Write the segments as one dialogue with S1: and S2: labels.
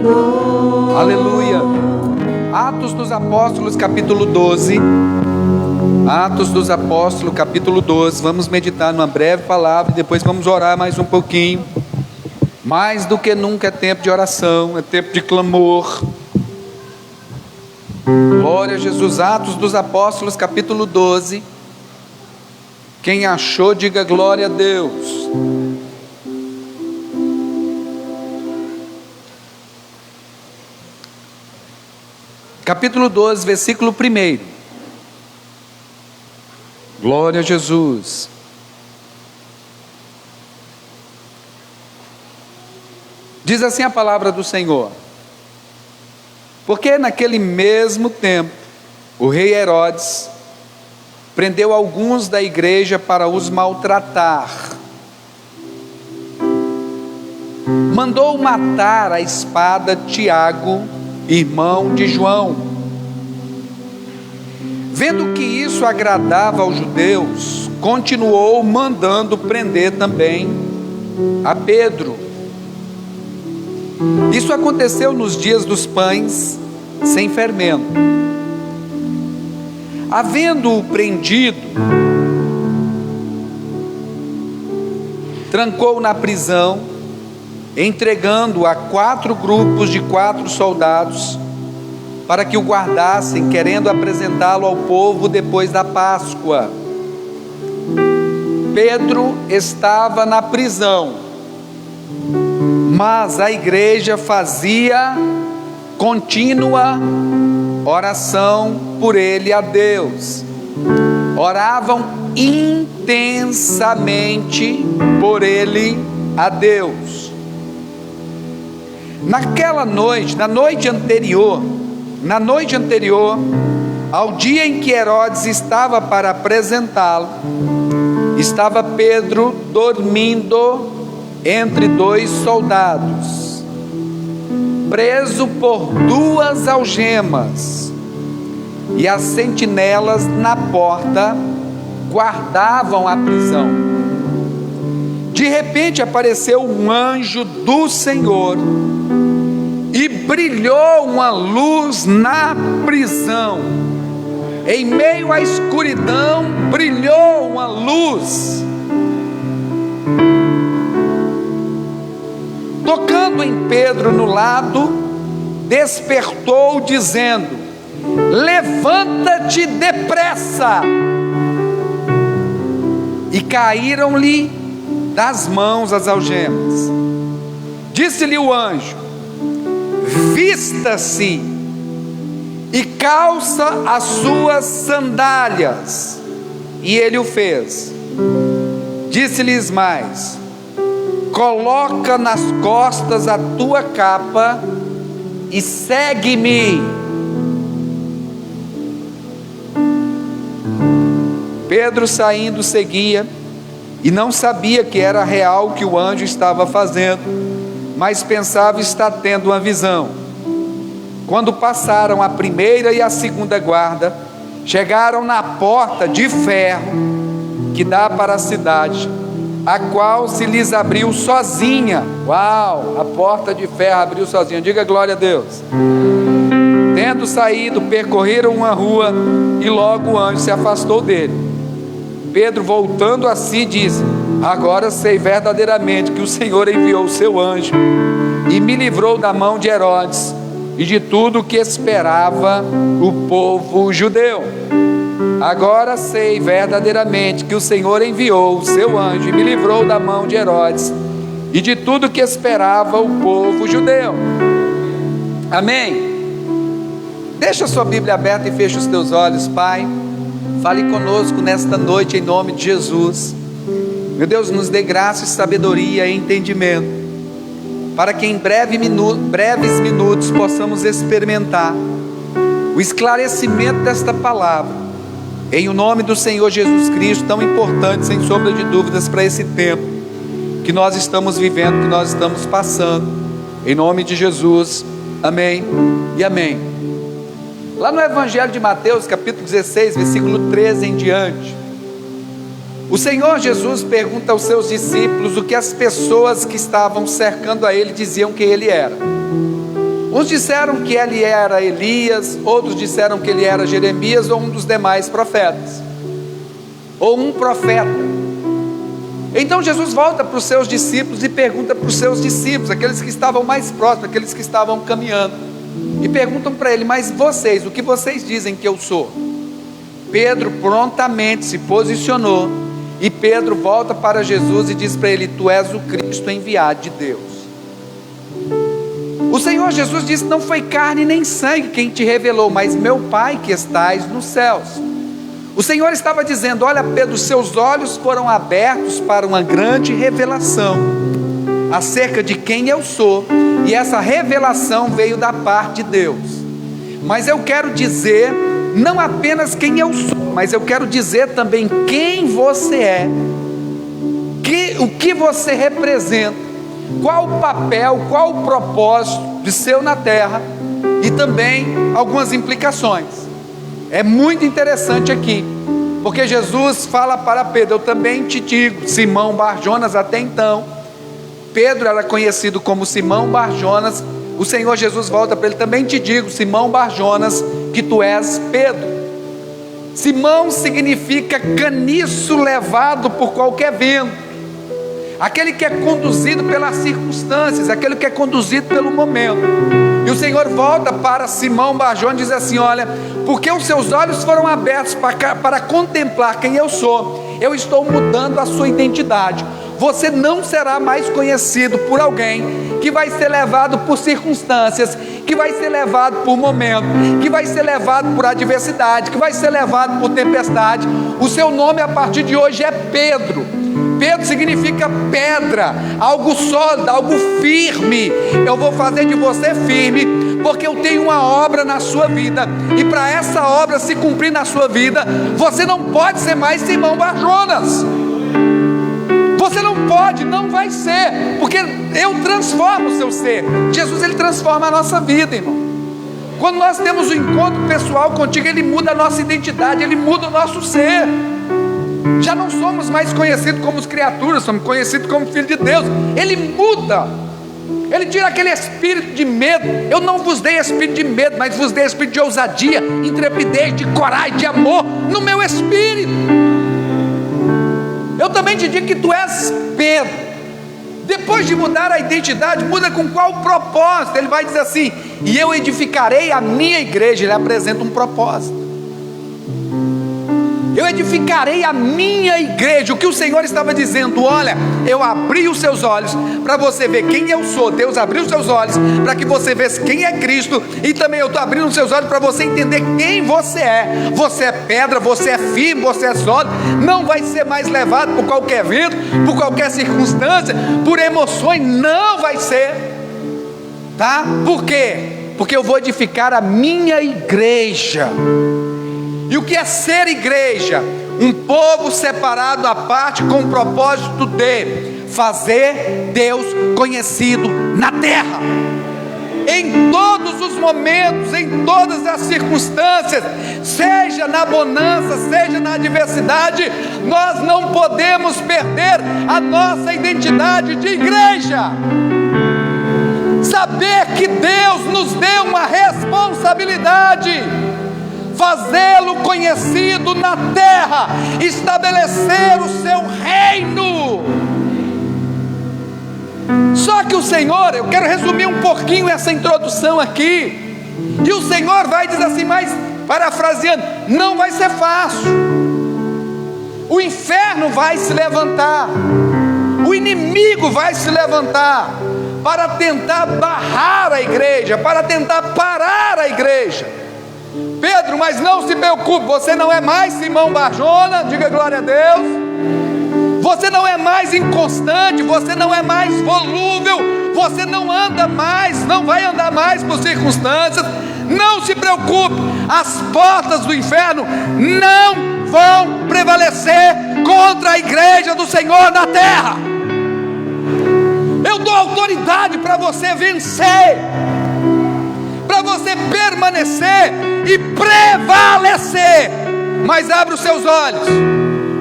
S1: Senhor.
S2: Aleluia. Atos dos Apóstolos, capítulo 12. Atos dos Apóstolos, capítulo 12. Vamos meditar numa breve palavra e depois vamos orar mais um pouquinho. Mais do que nunca é tempo de oração, é tempo de clamor. Glória a Jesus. Atos dos Apóstolos, capítulo 12. Quem achou, diga glória a Deus. Capítulo 12, versículo 1. Glória a Jesus. Diz assim a palavra do Senhor: porque naquele mesmo tempo o rei Herodes prendeu alguns da igreja para os maltratar. Mandou matar à espada Tiago, irmão de João. Vendo que isso agradava aos judeus, continuou mandando prender também a Pedro. Isso aconteceu nos dias dos pães sem fermento. Havendo-o prendido, trancou na prisão, entregando-o a 4 grupos de 4 soldados, para que o guardassem, querendo apresentá-lo ao povo depois da Páscoa. Pedro estava na prisão, mas a igreja fazia contínua oração por ele a Deus. Oravam intensamente por ele a Deus. Naquela noite, na noite anterior ao dia em que Herodes estava para apresentá-lo, estava Pedro dormindo entre 2 soldados, preso por 2 algemas, e as sentinelas na porta guardavam a prisão. De repente apareceu um anjo do Senhor e brilhou uma luz na prisão. Em meio à escuridão brilhou uma luz. Tocando em Pedro no lado, despertou dizendo: levanta-te depressa. E caíram-lhe das mãos as algemas. Disse-lhe o anjo: vista-se e calça as suas sandálias. E ele o fez. Disse-lhes mais: coloca nas costas a tua capa e segue-me. Pedro, saindo, seguia, e não sabia que era real o que o anjo estava fazendo, mas pensava estar tendo uma visão. Quando passaram a primeira e a segunda guarda, chegaram na porta de ferro que dá para a cidade, a qual se lhes abriu sozinha. Uau, a porta de ferro abriu sozinha, diga glória a Deus. Tendo saído, percorreram uma rua, e logo o anjo se afastou dele. Pedro, voltando a si, disse: agora sei verdadeiramente que o Senhor enviou o seu anjo e me livrou da mão de Herodes e de tudo o que esperava o povo judeu. Agora sei verdadeiramente que o Senhor enviou o seu anjo e me livrou da mão de Herodes e de tudo o que esperava o povo judeu. Amém? Deixa a sua Bíblia aberta e fecha os teus olhos, Pai. Fale conosco nesta noite em nome de Jesus. Meu Deus, nos dê graça e sabedoria e entendimento, para que em breves minutos possamos experimentar o esclarecimento desta palavra, em o nome do Senhor Jesus Cristo, tão importante, sem sombra de dúvidas, para esse tempo que nós estamos vivendo, que nós estamos passando, em nome de Jesus, amém e amém. Lá no Evangelho de Mateus, capítulo 16, versículo 13 em diante, o Senhor Jesus pergunta aos seus discípulos o que as pessoas que estavam cercando a ele diziam que ele era. Uns disseram que ele era Elias, outros disseram que ele era Jeremias ou um dos demais profetas, ou um profeta. Então Jesus volta para os seus discípulos e pergunta para os seus discípulos, aqueles que estavam mais próximos, aqueles que estavam caminhando, e perguntam para ele: mas vocês, o que vocês dizem que eu sou? Pedro prontamente se posicionou, e Pedro volta para Jesus e diz para ele: tu és o Cristo enviado de Deus. O Senhor Jesus disse: não foi carne nem sangue quem te revelou, mas meu Pai que estais nos céus. O Senhor estava dizendo: olha Pedro, seus olhos foram abertos para uma grande revelação acerca de quem eu sou, e essa revelação veio da parte de Deus. Mas eu quero dizer não apenas quem eu sou, mas eu quero dizer também quem você é, o que você representa, qual o papel, qual o propósito de seu na terra, e também algumas implicações. É muito interessante aqui, porque Jesus fala para Pedro: eu também te digo, Simão Bar-Jonas. Até então Pedro era conhecido como Simão Bar-Jonas. O Senhor Jesus volta para ele: também te digo, Simão Bar-Jonas, que tu és Pedro. Simão significa caniço levado por qualquer vento, aquele que é conduzido pelas circunstâncias, aquele que é conduzido pelo momento. E o Senhor volta para Simão Bar-Jonas e diz assim: olha, porque os seus olhos foram abertos para contemplar quem eu sou, eu estou mudando a sua identidade. Você não será mais conhecido por alguém que vai ser levado por circunstâncias, que vai ser levado por momento, que vai ser levado por adversidade, que vai ser levado por tempestade. O seu nome a partir de hoje é Pedro. Pedro significa pedra, algo sólido, algo firme. Eu vou fazer de você firme, porque eu tenho uma obra na sua vida, e para essa obra se cumprir na sua vida, você não pode ser mais Simão Bar-Jonas. Você não pode, não vai ser, porque eu transformo o seu ser. Jesus, ele transforma a nossa vida, irmão. Quando nós temos um encontro pessoal contigo, ele muda a nossa identidade, ele muda o nosso ser. Já não somos mais conhecidos como criaturas, somos conhecidos como filhos de Deus. Ele muda, ele tira aquele espírito de medo. Eu não vos dei espírito de medo, mas vos dei espírito de ousadia, intrepidez, de coragem, de amor no meu espírito. Eu também te digo que tu és Pedro. Depois de mudar a identidade, muda com qual propósito? Ele vai dizer assim: e eu edificarei a minha igreja. Ele apresenta um propósito. Eu edificarei a minha igreja. O que o Senhor estava dizendo: olha, eu abri os seus olhos para você ver quem eu sou. Deus abriu os seus olhos para que você vesse quem é Cristo, e também eu estou abrindo os seus olhos para você entender quem você é. Você é pedra, você é firme, você é sólido. Não vai ser mais levado por qualquer vento, por qualquer circunstância, por emoções. Não vai ser, tá? Por quê? Porque eu vou edificar a minha igreja. E o que é ser igreja? Um povo separado à parte, com o propósito de fazer Deus conhecido na terra, em todos os momentos, em todas as circunstâncias, seja na bonança, seja na adversidade. Nós não podemos perder a nossa identidade de igreja. Saber que Deus nos deu uma responsabilidade: fazê-lo conhecido na terra, estabelecer o seu reino. Só que o Senhor, eu quero resumir um pouquinho essa introdução aqui, e o Senhor vai dizer assim, mas parafraseando, não vai ser fácil. O inferno vai se levantar, o inimigo vai se levantar para tentar barrar a igreja, para tentar parar a igreja. Pedro, mas não se preocupe, você não é mais Simão Bar-Jonas, diga glória a Deus. Você não é mais inconstante, você não é mais volúvel, você não anda mais, não vai andar mais por circunstâncias. Não se preocupe, as portas do inferno não vão prevalecer contra a igreja do Senhor na terra. Eu dou autoridade para você vencer, para você permanecer e prevalecer. Mas abre os seus olhos,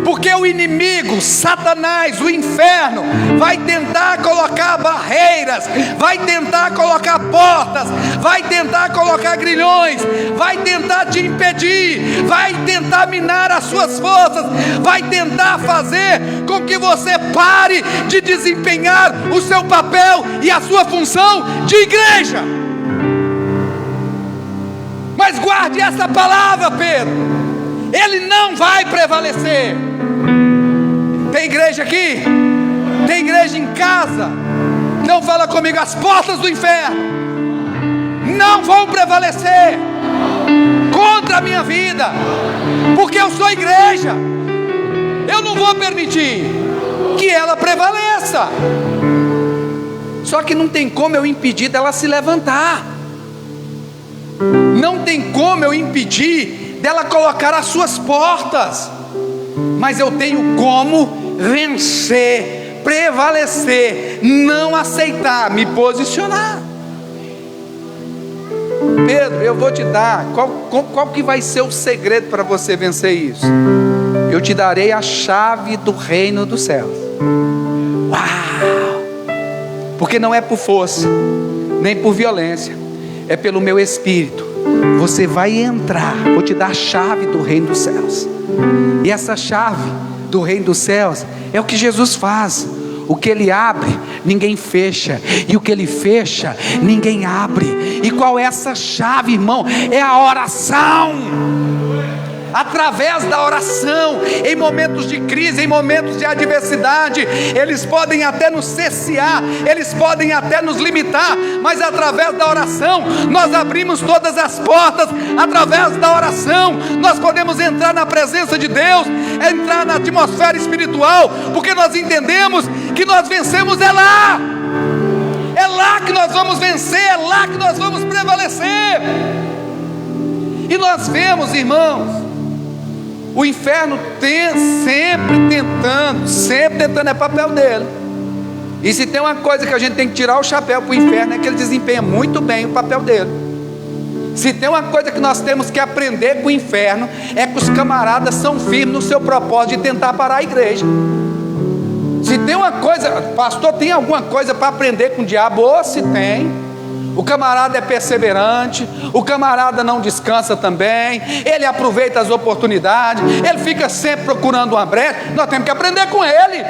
S2: Porque o inimigo, Satanás, o inferno, vai tentar colocar barreiras, vai tentar colocar portas, vai tentar colocar grilhões, vai tentar te impedir, vai tentar minar as suas forças, vai tentar fazer com que você pare de desempenhar o seu papel e a sua função de igreja. Mas guarde essa palavra, Pedro: ele não vai prevalecer. Tem igreja aqui? Tem igreja em casa? Não fala comigo. As portas do inferno não vão prevalecer contra a minha vida, porque eu sou igreja. Eu não vou permitir que ela prevaleça. Só que não tem como eu impedir dela se levantar. Não tem como eu impedir dela colocar as suas portas. Mas eu tenho como vencer, prevalecer, não aceitar, me posicionar. Pedro, eu vou te dar, qual que vai ser o segredo para você vencer isso? Eu te darei a chave do reino dos céus. Uau! Porque não é por força, nem por violência, é pelo meu espírito. Você vai entrar, vou te dar a chave do reino dos céus. E essa chave do reino dos céus é o que Jesus faz. O que ele abre, ninguém fecha, e o que ele fecha, ninguém abre. E qual é essa chave, irmão? É a oração. Através da oração, em momentos de crise, em momentos de adversidade, eles podem até nos cercear, eles podem até nos limitar, mas através da oração, nós abrimos todas as portas. Através da oração, nós podemos entrar na presença de Deus, entrar na atmosfera espiritual, porque nós entendemos que nós vencemos é lá que nós vamos vencer, é lá que nós vamos prevalecer. E nós vemos, irmãos, o inferno sempre tentando, é papel dele. E se tem uma coisa que a gente tem que tirar o chapéu para o inferno, é que ele desempenha muito bem o papel dele. Se tem uma coisa que nós temos que aprender com o inferno, é que os camaradas são firmes no seu propósito de tentar parar a igreja. Se tem uma coisa, pastor, tem alguma coisa para aprender com o diabo? Ou se tem. O camarada é perseverante, o camarada não descansa também, ele aproveita as oportunidades, ele fica sempre procurando uma brecha. Nós temos que aprender com ele.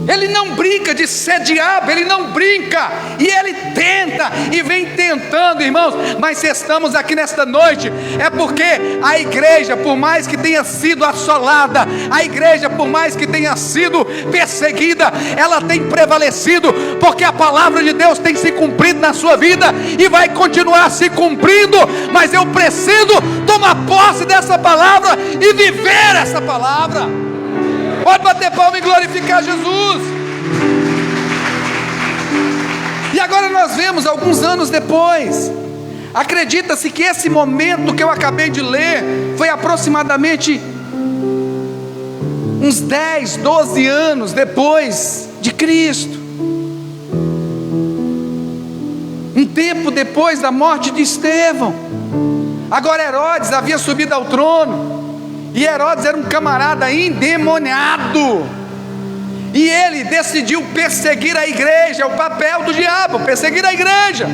S2: Ele não brinca de ser diabo, ele não brinca, e ele tenta, e vem tentando, irmãos. Mas se estamos aqui nesta noite, é porque a igreja, por mais que tenha sido assolada, a igreja, por mais que tenha sido perseguida, ela tem prevalecido, porque a palavra de Deus tem se cumprido na sua vida, e vai continuar se cumprindo. Mas eu preciso tomar posse dessa palavra, e viver essa palavra. Pode bater palma e glorificar Jesus. E agora nós vemos, alguns anos depois, acredita-se que esse momento que eu acabei de ler foi aproximadamente uns 10, 12 anos depois de Cristo. Um tempo depois da morte de Estevão. Agora Herodes havia subido ao trono, e Herodes era um camarada endemoniado, e ele decidiu perseguir a igreja. É o papel do diabo, perseguir a igreja.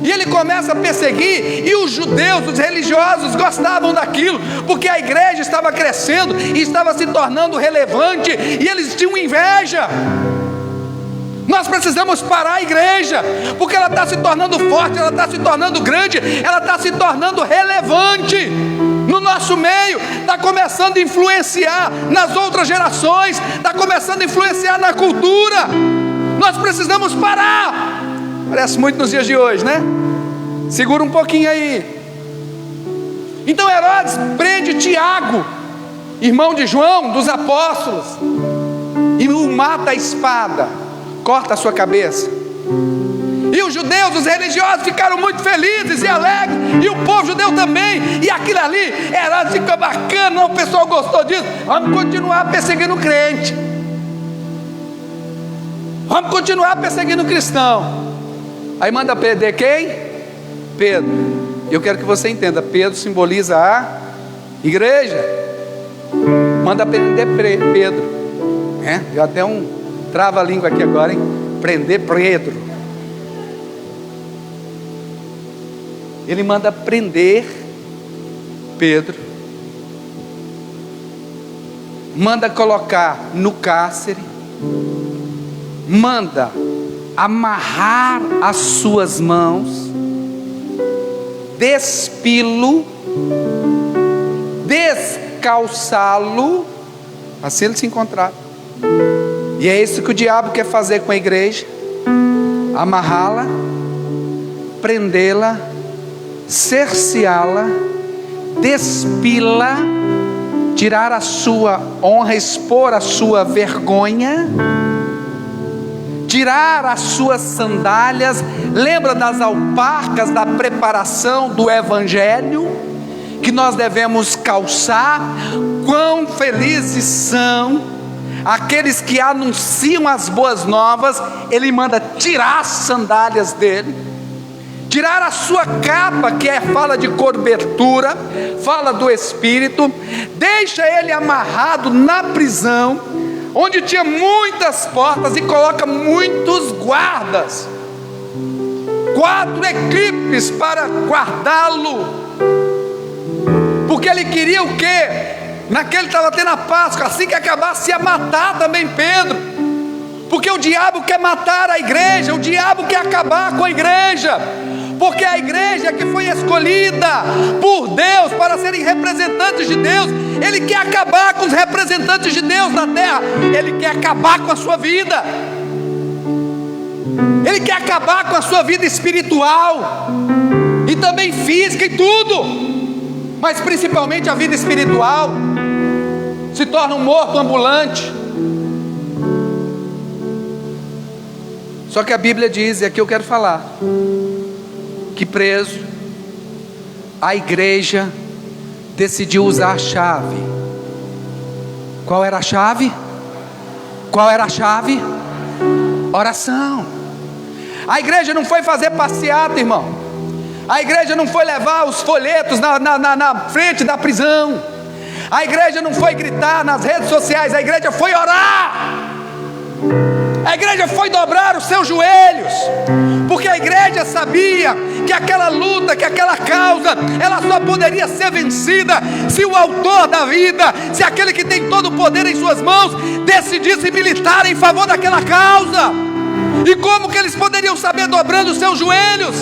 S2: E ele começa a perseguir, e os judeus, os religiosos gostavam daquilo, porque a igreja estava crescendo e estava se tornando relevante, e eles tinham inveja. Nós precisamos parar a igreja, porque ela está se tornando forte, ela está se tornando grande, ela está se tornando relevante no nosso meio, está começando a influenciar nas outras gerações, está começando a influenciar na cultura. Nós precisamos parar. Parece muito nos dias de hoje, né? Segura um pouquinho aí. Então Herodes prende Tiago, irmão de João, dos apóstolos, e o mata a espada, corta a sua cabeça. E os judeus, os religiosos, ficaram muito felizes e alegres, e o povo judeu também. E aquilo ali, Herodes ficou bacana, o pessoal gostou disso. Vamos continuar perseguindo o crente, vamos continuar perseguindo o cristão. Aí manda perder quem? Pedro. Eu quero que você entenda, Pedro simboliza a Igreja, manda prender Pedro. Já tem um trava-língua aqui agora, hein? Prender Pedro. Ele manda prender Pedro, manda colocar no cárcere, manda amarrar as suas mãos, despí-lo, descalçá-lo, assim ele se encontrava. E é isso que o diabo quer fazer com a igreja: amarrá-la, prendê-la, cerceá-la, despí-la, tirar a sua honra, expor a sua vergonha, tirar as suas sandálias. Lembra das alparcas da preparação do evangelho que nós devemos calçar? Quão felizes são aqueles que anunciam as boas novas. Ele manda tirar as sandálias dele, tirar a sua capa, que fala de cobertura, fala do Espírito, deixa ele amarrado na prisão, onde tinha muitas portas, e coloca muitos guardas, 4 equipes para guardá-lo, porque ele queria o quê? Naquele estava tendo a Páscoa, assim que acabasse ia matar também Pedro, porque o diabo quer matar a igreja, o diabo quer acabar com a igreja, porque a igreja que foi escolhida por Deus para serem representantes de Deus, ele quer acabar com os representantes de Deus na terra, ele quer acabar com a sua vida, ele quer acabar com a sua vida espiritual, e também física e tudo, mas principalmente a vida espiritual. Se torna um morto ambulante. Só que a Bíblia diz, e aqui eu quero falar, que preso, a igreja decidiu usar a chave. Qual era a chave? Qual era a chave? Oração. A igreja não foi fazer passeata, irmão. A igreja não foi levar os folhetos na frente da prisão. A igreja não foi gritar nas redes sociais. A igreja foi orar. A igreja foi dobrar os seus joelhos, porque a igreja sabia que aquela luta, que aquela causa, ela só poderia ser vencida se o autor da vida, se aquele que tem todo o poder em suas mãos, decidisse militar em favor daquela causa. E como que eles poderiam saber dobrando os seus joelhos?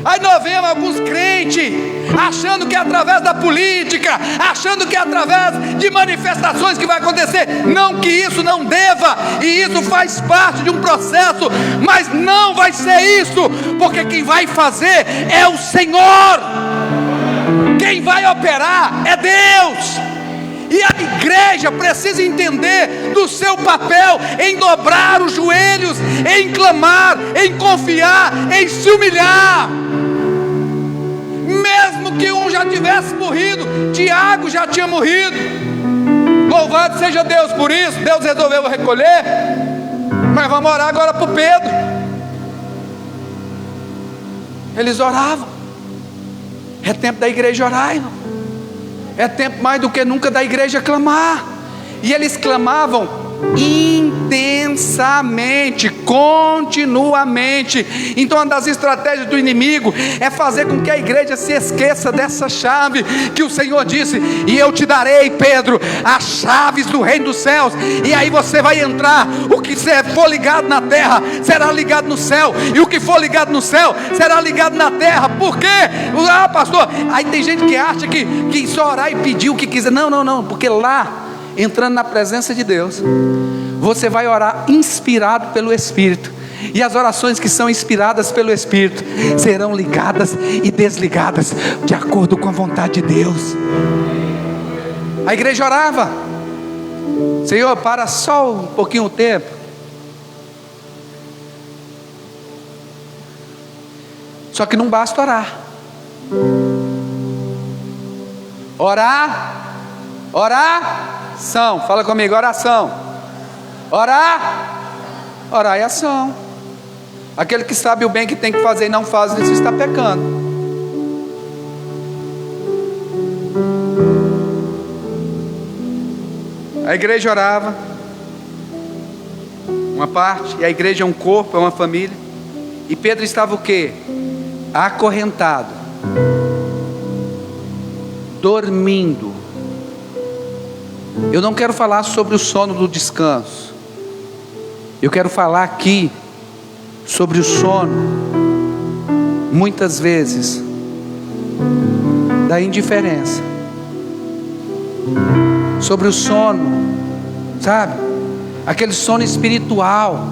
S2: Aí nós vemos alguns crentes achando que é através da política, achando que é através de manifestações que vai acontecer. Não que isso não deva, e isso faz parte de um processo, mas não vai ser isso, porque quem vai fazer é o Senhor, quem vai operar é Deus. E a igreja precisa entender do seu papel em dobrar os joelhos, em clamar, em confiar, em se humilhar. Mesmo que um já tivesse morrido, Tiago já tinha morrido. Louvado seja Deus por isso. Deus resolveu recolher. Mas vamos orar agora por Pedro. Eles oravam. É tempo da igreja orar, irmão. É tempo mais do que nunca da igreja clamar. E eles clamavam intensamente, continuamente. Então uma das estratégias do inimigo é fazer com que a igreja se esqueça dessa chave que o Senhor disse: e eu te darei, Pedro, as chaves do reino dos céus, e aí você vai entrar. O que for ligado na terra será ligado no céu, e o que for ligado no céu será ligado na terra. Por quê? Ah, pastor, aí tem gente que acha que só orar e pedir o que quiser. Não, porque lá, entrando na presença de Deus, você vai orar inspirado pelo Espírito, e as orações que são inspiradas pelo Espírito serão ligadas e desligadas de acordo com a vontade de Deus. A igreja orava: Senhor, para só um pouquinho o tempo. Só que não basta orar. Oração, fala comigo, oração. Orar é ação. Aquele que sabe o bem que tem que fazer e não faz, isso está pecando. A igreja orava, uma parte, e a igreja é um corpo, é uma família. E Pedro estava o quê? Acorrentado, dormindo. Eu não quero falar sobre o sono do descanso. Eu quero falar aqui sobre o sono, muitas vezes, da indiferença. Sobre o sono, sabe? Aquele sono espiritual,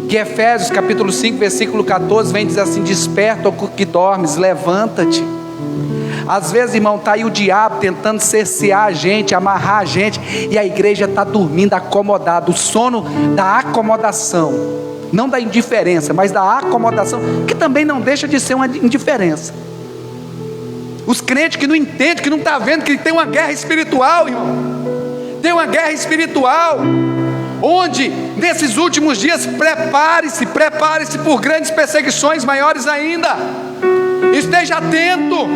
S2: que Efésios capítulo 5, versículo 14, vem dizer assim: desperta, ó que dormes, levanta-te. Às vezes, irmão, está aí o diabo tentando cercear a gente, amarrar a gente, e a igreja está dormindo acomodada. O sono da acomodação, não da indiferença, mas da acomodação, que também não deixa de ser uma indiferença. Os crentes que não entendem, que não estão vendo que tem uma guerra espiritual, irmão. Tem uma guerra espiritual, onde nesses últimos dias prepare-se por grandes perseguições, maiores ainda. Esteja atento.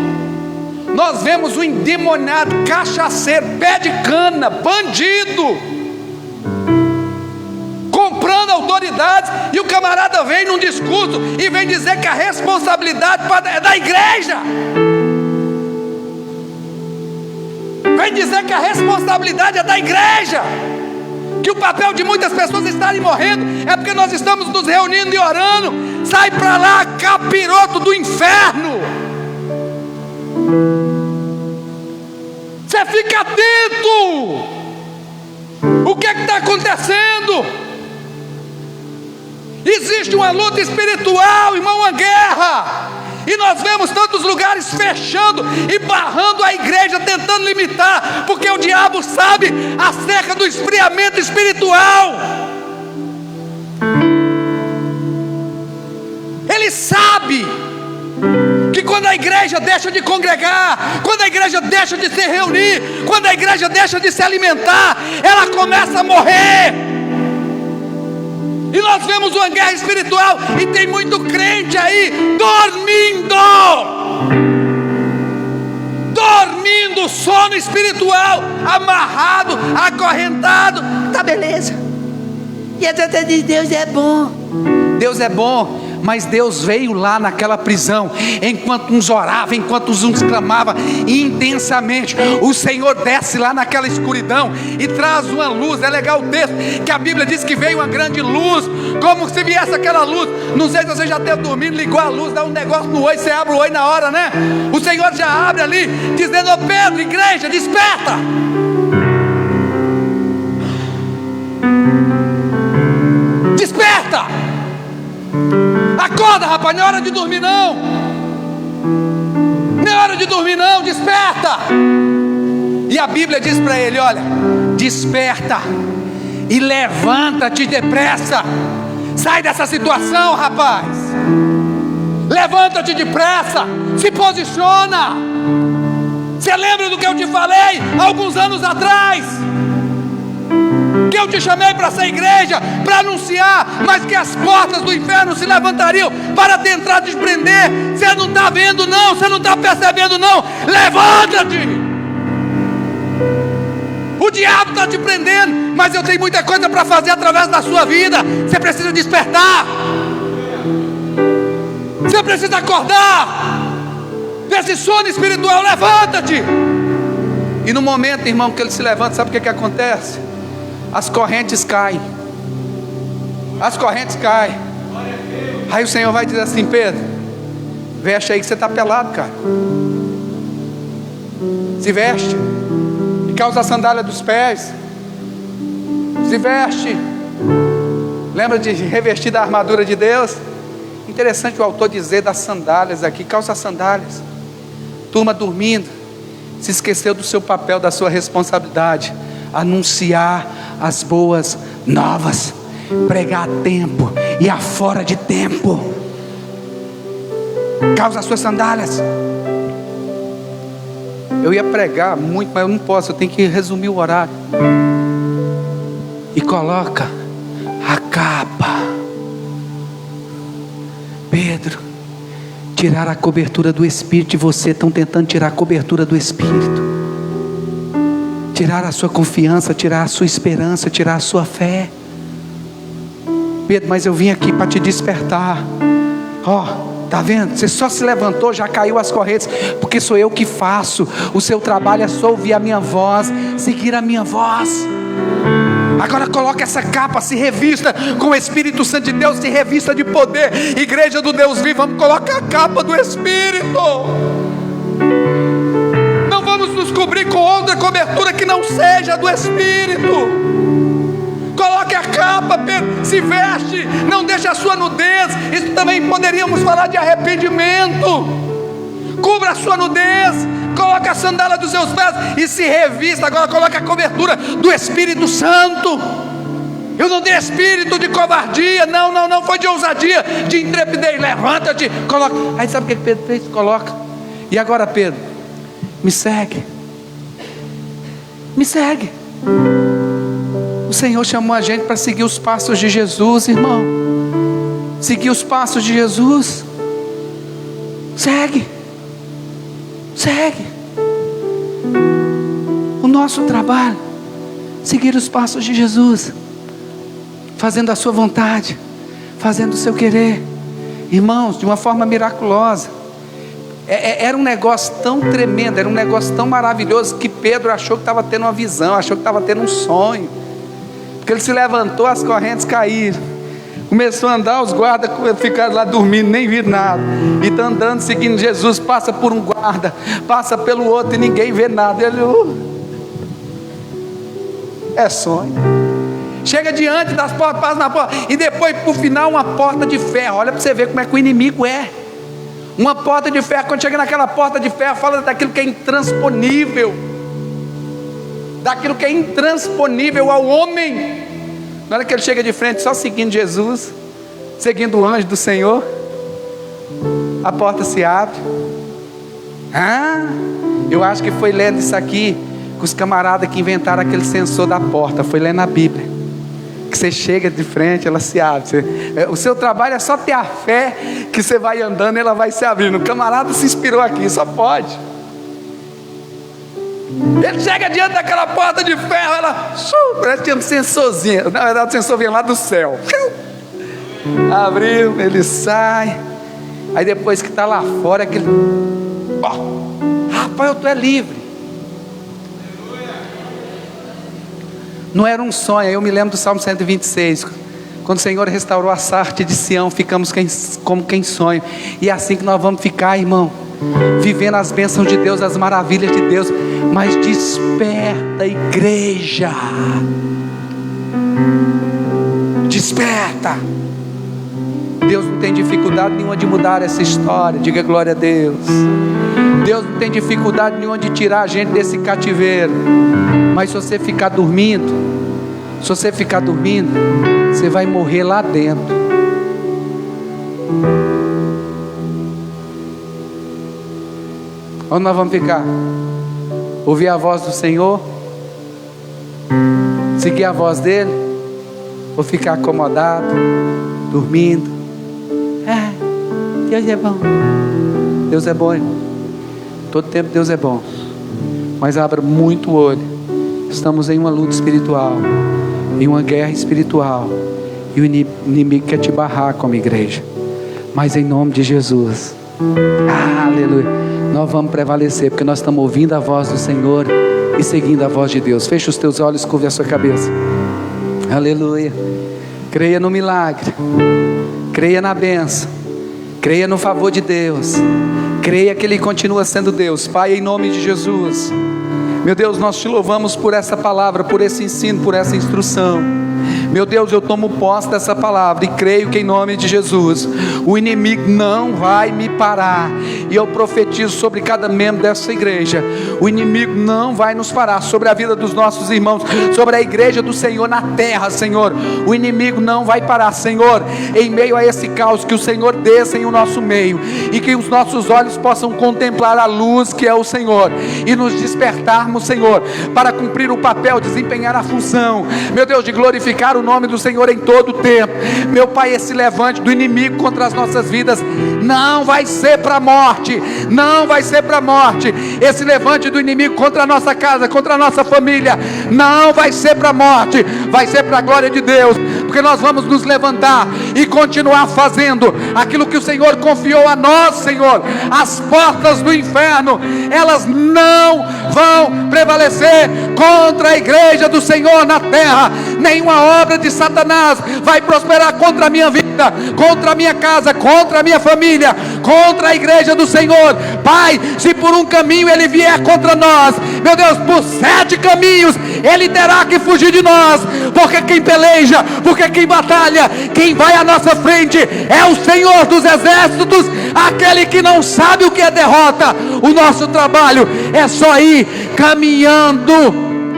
S2: Nós vemos um endemoniado, cachaceiro, pé de cana, bandido, comprando autoridades, e o camarada vem num discurso e vem dizer que a responsabilidade é da igreja. Vem dizer que a responsabilidade é da igreja, que o papel de muitas pessoas estarem morrendo é porque nós estamos nos reunindo e orando. Sai para lá, capiroto do inferno. Você fica atento. O que está acontecendo? Existe uma luta espiritual, irmão, uma guerra. E nós vemos tantos lugares fechando e barrando a igreja, tentando limitar, porque o diabo sabe acerca do esfriamento espiritual. Ele sabe que quando a igreja deixa de congregar, quando a igreja deixa de se reunir, quando a igreja deixa de se alimentar, ela começa a morrer. E nós vemos uma guerra espiritual, e tem muito crente aí dormindo, sono espiritual, amarrado, acorrentado. Tá beleza. E a gente diz: Deus é bom. Deus é bom. Mas Deus veio lá naquela prisão, enquanto uns oravam, enquanto uns clamavam intensamente, o Senhor desce lá naquela escuridão e traz uma luz. É legal o texto, que a Bíblia diz que veio uma grande luz, como se viesse aquela luz. Não sei se você já teve dormindo, ligou a luz, dá um negócio no olho, você abre o olho na hora, né? O Senhor já abre ali, dizendo: ô Pedro, igreja, desperta. Desperta. Acorda, rapaz, não é hora de dormir não. Não é hora de dormir não, desperta. E a Bíblia diz para ele: olha, desperta e levanta-te depressa. Sai dessa situação, rapaz. Levanta-te depressa, se posiciona. Você lembra do que eu te falei alguns anos atrás? Que eu te chamei para essa igreja, para anunciar, mas que as portas do inferno se levantariam para tentar te prender. Você não está vendo não, você não está percebendo não. Levanta-te. O diabo está te prendendo, mas eu tenho muita coisa para fazer através da sua vida. Você precisa despertar. Você precisa acordar desse sono espiritual. Levanta-te. E no momento, irmão, que ele se levanta, sabe o que acontece? As correntes caem. As correntes caem. Aí o Senhor vai dizer assim: Pedro, veste aí que você está pelado, cara. Se veste. E calça a sandália dos pés. Se veste. Lembra de revestir da armadura de Deus? Interessante o autor dizer das sandálias aqui. Calça as sandálias. Turma dormindo, se esqueceu do seu papel, da sua responsabilidade. Anunciar as boas novas, pregar a tempo e a fora de tempo. Calça as suas sandálias. Eu ia pregar muito, mas eu não posso, eu tenho que resumir o horário. E coloca a capa. Pedro, tirar a cobertura do Espírito, e você estão tentando tirar a cobertura do Espírito.
S1: tirar a sua confiança, tirar a sua esperança, tirar a sua fé. Pedro, mas eu vim aqui para te despertar. Está vendo? Você só se levantou, já caiu as correntes, porque sou eu que faço. O seu trabalho é só ouvir a minha voz, seguir a minha voz. Agora coloca essa capa, se revista com o Espírito Santo de Deus, se revista de poder. Igreja do Deus vivo, vamos colocar a capa do Espírito. Não vamos nos cobrir com outra cobertura que não seja do Espírito. Coloque a capa, Pedro, se veste, não deixe a sua nudez. Isso também poderíamos falar de arrependimento. Cubra a sua nudez, coloque a sandália dos seus pés e se revista. Agora coloque a cobertura do Espírito Santo. Eu não dei espírito de covardia, não, foi de ousadia, de intrepidez. Levanta-te, coloca. Aí sabe o que Pedro fez? Coloca. E agora, Pedro, me segue. Me segue. O Senhor chamou a gente para seguir os passos de Jesus, irmão. Seguir os passos de Jesus. Segue. Segue. O nosso trabalho, seguir os passos de Jesus, fazendo a sua vontade, fazendo o seu querer. Irmãos, de uma forma miraculosa. Era um negócio tão tremendo, era um negócio tão maravilhoso, que Pedro achou que estava tendo uma visão, achou que estava tendo um sonho. Porque ele se levantou, as correntes caíram, começou a andar, os guardas ficaram lá dormindo, nem viram nada. E está andando, seguindo Jesus, passa por um guarda, passa pelo outro e ninguém vê nada. Ele, é sonho. Chega diante das portas, passa na porta, e depois por final uma porta de ferro. Olha para você ver como é que o inimigo é. Uma porta de ferro. Quando chega naquela porta de ferro, fala daquilo que é intransponível, daquilo que é intransponível ao homem. Na hora que ele chega de frente, só seguindo Jesus, seguindo o anjo do Senhor, a porta se abre. Eu acho que foi lendo isso aqui com os camaradas que inventaram aquele sensor da porta. Foi lendo a Bíblia, que você chega de frente, ela se abre. O seu trabalho é só ter a fé, que você vai andando e ela vai se abrindo. O camarada se inspirou aqui, só pode. Ele chega diante daquela porta de ferro, ela parece que tinha um sensorzinho. Na verdade o sensor vinha lá do céu. Abriu, ele sai. Aí depois que está lá fora, aquele rapaz, tu é livre. Não era um sonho. Eu me lembro do Salmo 126, quando o Senhor restaurou a Sarte de Sião, ficamos como quem sonha. E é assim que nós vamos ficar, irmão, vivendo as bênçãos de Deus, as maravilhas de Deus. Mas desperta, igreja, desperta. Deus não tem dificuldade nenhuma de mudar essa história. Diga glória a Deus. Deus não tem dificuldade nenhuma de tirar a gente desse cativeiro. Mas se você ficar dormindo, você vai morrer lá dentro. Onde nós vamos ficar? Ouvir a voz do Senhor? Seguir a voz dele? Ou ficar acomodado, dormindo? Deus é bom. Deus é bom, irmão. Todo tempo Deus é bom. Mas abra muito o olho. Estamos em uma luta espiritual, em uma guerra espiritual, e o inimigo quer te barrar como igreja. Mas em nome de Jesus, aleluia, nós vamos prevalecer, porque nós estamos ouvindo a voz do Senhor e seguindo a voz de Deus. Feche os teus olhos, curve a sua cabeça. Aleluia. Creia no milagre, creia na bênção, creia no favor de Deus, creia que Ele continua sendo Deus. Pai, em nome de Jesus, meu Deus, nós te louvamos por essa palavra, por esse ensino, por essa instrução. Meu Deus, eu tomo posse dessa palavra e creio que em nome de Jesus, o inimigo não vai me parar. E eu profetizo sobre cada membro dessa igreja: o inimigo não vai nos parar, sobre a vida dos nossos irmãos, sobre a igreja do Senhor na terra, Senhor. O inimigo não vai parar, Senhor. Em meio a esse caos, que o Senhor desça em o nosso meio, e que os nossos olhos possam contemplar a luz que é o Senhor, e nos despertarmos, Senhor, para cumprir o papel, desempenhar a função, meu Deus, de glorificar o nome do Senhor em todo o tempo. Meu Pai, esse levante do inimigo contra as nossas vidas Não vai ser para a morte, não vai ser para a morte. Esse levante do inimigo contra a nossa casa, contra a nossa família, não vai ser para a morte, vai ser para a glória de Deus, porque nós vamos nos levantar e continuar fazendo aquilo que o Senhor confiou a nós, Senhor. As portas do inferno, elas não vão prevalecer contra a igreja do Senhor na terra. Nenhuma obra de Satanás vai prosperar contra a minha vida, contra a minha casa, contra a minha família, contra a igreja do Senhor. Pai, se por um caminho ele vier contra nós, meu Deus, por 7 caminhos ele terá que fugir de nós, porque quem peleja, porque quem batalha, quem vai à nossa frente é o Senhor dos exércitos, aquele que não sabe o que é derrota. O nosso trabalho é só ir caminhando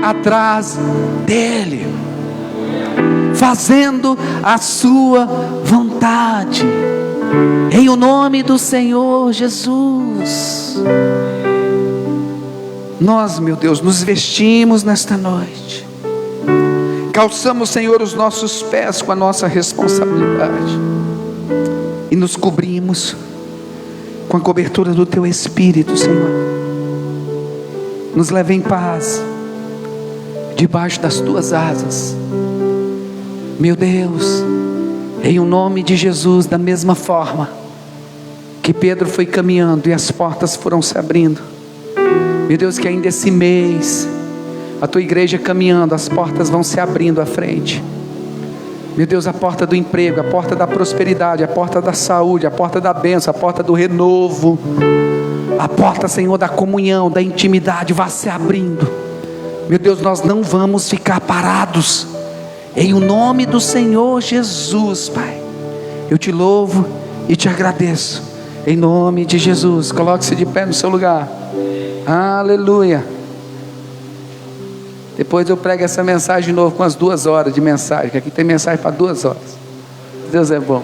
S1: atrás dele, fazendo a sua vontade, em o nome do Senhor Jesus. Nós, meu Deus, nos vestimos nesta noite, calçamos, Senhor, os nossos pés com a nossa responsabilidade, e nos cobrimos com a cobertura do Teu Espírito, Senhor. Nos leva em paz, debaixo das Tuas asas, meu Deus, em o nome de Jesus. Da mesma forma que Pedro foi caminhando e as portas foram se abrindo, meu Deus, que ainda esse mês a Tua igreja caminhando, as portas vão se abrindo à frente, meu Deus, a porta do emprego, a porta da prosperidade, a porta da saúde, a porta da bênção, a porta do renovo, a porta, Senhor, da comunhão, da intimidade, vai se abrindo. Meu Deus, nós não vamos ficar parados, em o nome do Senhor Jesus, Pai. Eu te louvo e te agradeço, em nome de Jesus. Coloque-se de pé no seu lugar. Aleluia. Depois eu prego essa mensagem de novo com as 2 horas de mensagem, que aqui tem mensagem para 2 horas. Deus é bom.